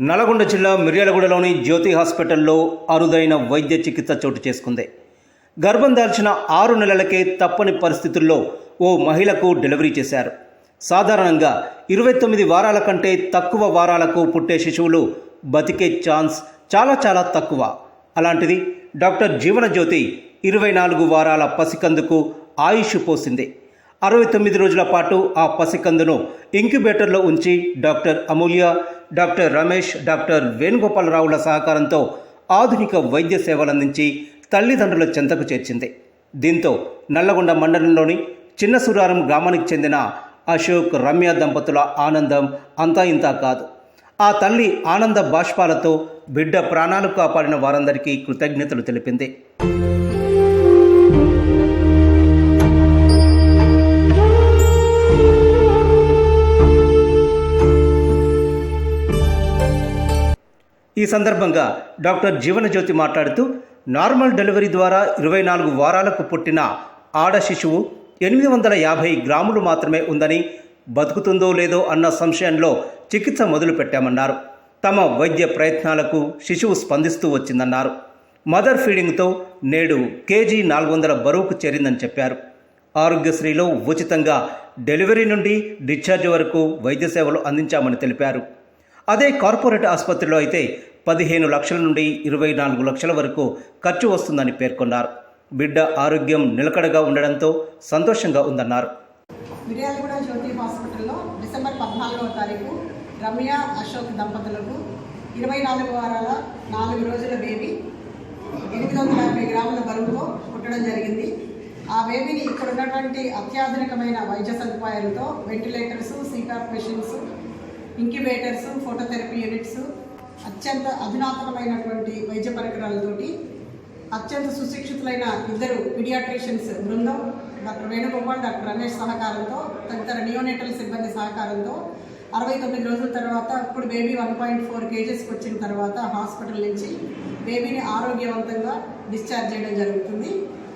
నల్గొండ జిల్లా మిర్యాలగూడలోని జ్యోతి హాస్పిటల్లో అరుదైన వైద్య చికిత్స చోటు చేసుకుంది. గర్భం దాల్చిన 6 నెలలకే తప్పని పరిస్థితుల్లో ఓ మహిళకు డెలివరీ చేశారు. సాధారణంగా 29 వారాల కంటే తక్కువ వారాలకు పుట్టే శిశువులు బతికే ఛాన్స్ చాలా తక్కువ. అలాంటిది డాక్టర్ జీవనజ్యోతి 24 వారాల పసికందుకు ఆయుష్ పోసింది. 69 రోజుల పాటు ఆ పసికందును ఇంక్యుబేటర్లో ఉంచి డాక్టర్ అమూల్య, డాక్టర్ రమేష్, డాక్టర్ వేణుగోపాలరావుల సహకారంతో ఆధునిక వైద్య సేవలందించి తల్లిదండ్రుల చెంతకు చేర్చింది. దీంతో నల్లగొండ మండలంలోని చిన్న సురారం గ్రామానికి చెందిన అశోక్, రమ్య దంపతుల ఆనందం అంతా ఇంతా కాదు. ఆ తల్లి ఆనంద బాష్పాలతో బిడ్డ ప్రాణాలు కాపాడిన వారందరికీ కృతజ్ఞతలు తెలిపింది. ఈ సందర్భంగా డాక్టర్ జీవనజ్యోతి మాట్లాడుతూ, నార్మల్ డెలివరీ ద్వారా 24 వారాలకు పుట్టిన ఆడ శిశువు 850 గ్రాములు మాత్రమే ఉందని, బతుకుతుందో లేదో అన్న సంశయంలో చికిత్స మొదలుపెట్టామన్నారు. తమ వైద్య ప్రయత్నాలకు శిశువు స్పందిస్తూ వచ్చిందన్నారు. మదర్ ఫీడింగ్తో నేడు కేజీ 400 బరువుకు చేరిందని చెప్పారు. ఆరోగ్యశ్రీలో ఉచితంగా డెలివరీ నుండి డిశ్చార్జ్ వరకు వైద్య సేవలు అందించామని తెలిపారు. అదే కార్పొరేట్ ఆసుపత్రిలో అయితే 15 లక్షల నుండి 24 లక్షల వరకు ఖర్చు వస్తుందని పేర్కొన్నారు. బిడ్డ ఆరోగ్యం నిలకడగా ఉండడంతో సంతోషంగా ఉందన్నారు. మిర్యాలగూడ జ్యోతి హాస్పిటల్లో డిసెంబర్ 14వ తారీఖు రమ్య, అశోక్ దంపతులకు 24 వారాల 4 రోజుల బేబీ 850 గ్రాముల బరువుతో పుట్టడం జరిగింది. ఆ బేబీని ఇక్కడ ఉన్నటువంటి అత్యాధునికమైన వైద్య సదుపాయాలతో ventilators, CPAP machines, incubators, phototherapy units, అత్యంత అధునాతనమైనటువంటి వైద్య పరికరాలతోటి అత్యంత సుశిక్షితులైన 2 పీడియాట్రిషియన్స్ బృందం, డాక్టర్ వేణుగోపాల్, డాక్టర్ రమేష్ సహకారంతో, తదితర నియోనేటల్ సిబ్బంది సహకారంతో 69 రోజుల తర్వాత ఇప్పుడు బేబీ 1.4 kgs వచ్చిన తర్వాత హాస్పిటల్ నుంచి బేబీని ఆరోగ్యవంతంగా డిశ్చార్జ్ చేయడం జరుగుతుంది.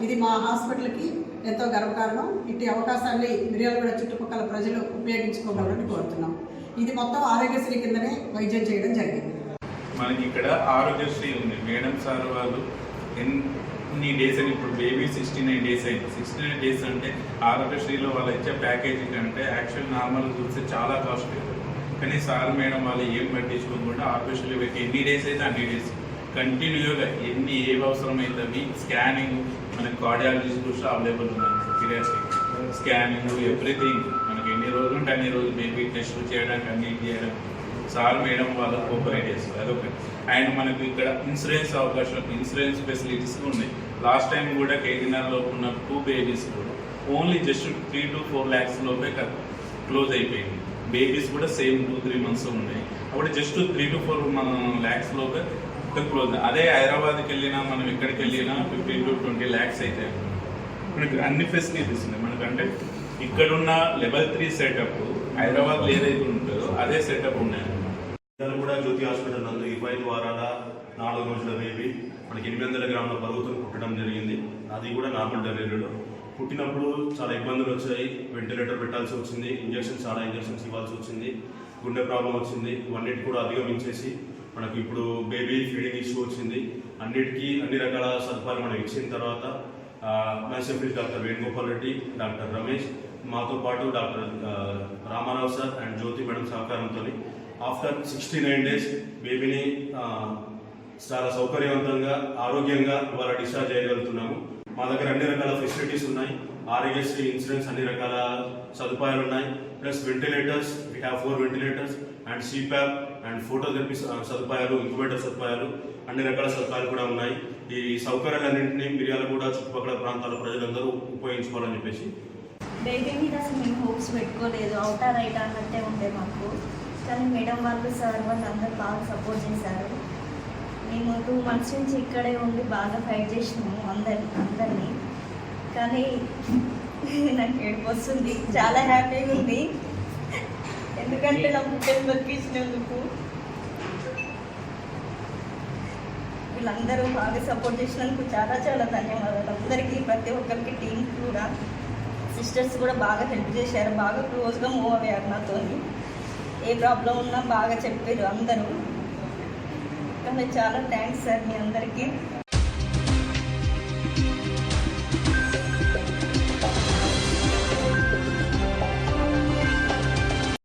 ఇది మా హాస్పిటల్కి ఎంతో గర్వకారణం. ఇట్టి అవకాశాన్ని మిర్యాలగూడ చుట్టుపక్కల ప్రజలు ఉపయోగించుకోవాలని కోరుతున్నాం. ఇది మొత్తం ఆరోగ్యశ్రీ కిందనే వైద్యం చేయడం జరిగింది. మనకి ఇక్కడ ఆరోగ్యశ్రీ ఉంది. మేడం సార్ వాళ్ళు ఎన్ని డేస్ అని, ఇప్పుడు బేబీ 69 డేస్ అయింది. 69 డేస్ అంటే ఆరోగ్యశ్రీలో వాళ్ళు ఇచ్చే ప్యాకేజీ కంటే యాక్చువల్ నార్మల్ చూస్తే చాలా కాస్ట్. కానీ సార్ మేడం వాళ్ళు ఏం పట్టించుకోకుండా ఆరోగ్యశ్రీలో పెట్టి ఎన్ని డేస్ అయితే అన్ని డేస్ కంటిన్యూగా ఏవి అవసరమైంది స్కానింగ్, మనకి కార్డియాలజిస్ట్ కూడా అవైలబుల్ ఉన్నాయి. పీడియాట్రిక్ స్కానింగ్, ఎవ్రీథింగ్ మనకి ఎన్ని రోజులు ఉంటే అన్ని రోజులు బేబీ టెస్ట్ చేయడానికి అన్ని చేయడం సార్ మేడం వాళ్ళు కోఆపరేట్ చేస్తారు. అదొకటి. అండ్ మనకు ఇక్కడ ఇన్సూరెన్స్ ఇన్సూరెన్స్ ఫెసిలిటీస్ ఉన్నాయి. లాస్ట్ టైం కూడా కేజీనర్లో ఉన్న 2 బేబీస్ కూడా ఓన్లీ జస్ట్ 3 to 4 lakhs లోపే క్లోజ్ అయిపోయింది. బేబీస్ కూడా సేమ్ 2-3 months ఉన్నాయి. అప్పుడు జస్ట్ 3 to 4 lakhs లోపే క్లోజ్. అదే హైదరాబాద్కి వెళ్ళినా, మనం ఎక్కడికి వెళ్ళినా 15 to 20 lakhs అయితే మనకి అన్ని ఫెసిలిటీస్ ఉన్నాయి. మనకంటే ఇక్కడున్న లెవెల్ 3 సెటప్ హైదరాబాద్లో ఏదైతే ఉంటుందో అదే సెటప్ ఉన్నాయి. కూడా జ్యోతి హాస్పిటల్ నందు 25 వారాల 4 రోజుల బేబీ మనకి 800 గ్రాముల బరువుతో పుట్టడం జరిగింది. అది కూడా నార్మల్ డెలివరీలో. పుట్టినప్పుడు చాలా ఇబ్బందులు వచ్చాయి. వెంటిలేటర్ పెట్టాల్సి వచ్చింది, చాలా ఇంజక్షన్స్ ఇవ్వాల్సి వచ్చింది, గుండె ప్రాబ్లం వచ్చింది. ఇవన్నిటి కూడా అధిగమించేసి మనకు ఇప్పుడు బేబీ ఫీడింగ్ ఇష్యూ వచ్చింది. అన్నిటికీ అన్ని రకాల సదుపాయాలు మనం ఇచ్చిన తర్వాత మ్యాన్సెఫ్రిజ్ డాక్టర్ వేణుగోపాల్ రెడ్డి, డాక్టర్ రమేష్, మాతో పాటు doctor Ramarao sir and Jyothi madam సహకారంతో ఆఫ్టర్ 69 days బేబీని చాలా సౌకర్యవంతంగా, ఆరోగ్యంగా ఇవాళ డిశ్చార్జ్ చేయగలుగుతున్నాము. మా దగ్గర అన్ని రకాల ఫెసిలిటీస్ ఉన్నాయి. ఆరోగ్యశ్రీ ఇన్సూరెన్స్ అన్ని రకాల సదుపాయాలు ఉన్నాయి. Plus ventilators, we have 4 ventilators and CPAP and phototherapy సదుపాయాలు, ఇంక్యుబేటర్ సదుపాయాలు, అన్ని రకాల సదుపాయాలు కూడా ఉన్నాయి. ఈ సౌకర్యాలన్నింటినీ మిర్యాలగూడ చుట్టుపక్కల ప్రాంతాల ప్రజలందరూ ఉపయోగించుకోవాలని చెప్పేసి. బేబీ మీద అసలు మేము హోప్స్ పెట్టుకోలేదు. అవుటా రైట్ అన్నట్టే ఉండే మాకు. కానీ మేడం వాళ్ళు, సార్ వాళ్ళు అందరూ బాగా సపోర్ట్ చేశారు. మేము 2 months నుంచి ఇక్కడే ఉండి బాగా ఫైట్ చేసినాము అందరినీ. కానీ నాకు ఏడుపు వస్తుంది. చాలా హ్యాపీగా ఉంది. ఎందుకంటే నా బిడ్డను బతికించినందుకు వీళ్ళందరూ బాగా సపోర్ట్ చేసినందుకు చాలా ధన్యవాదాలు అందరికీ, ప్రతి ఒక్కరికి, టీం కూడా. సిస్టర్స్ కూడా బాగా హెల్ప్ చేశారు, బాగా క్లోజ్గా మూవ్ అయ్యారు నాతో. ఏ ప్రాబ్లం ఉన్నా బాగా చెప్పారు అందరూ. కానీ చాలా థ్యాంక్స్ సార్ మీ అందరికీ.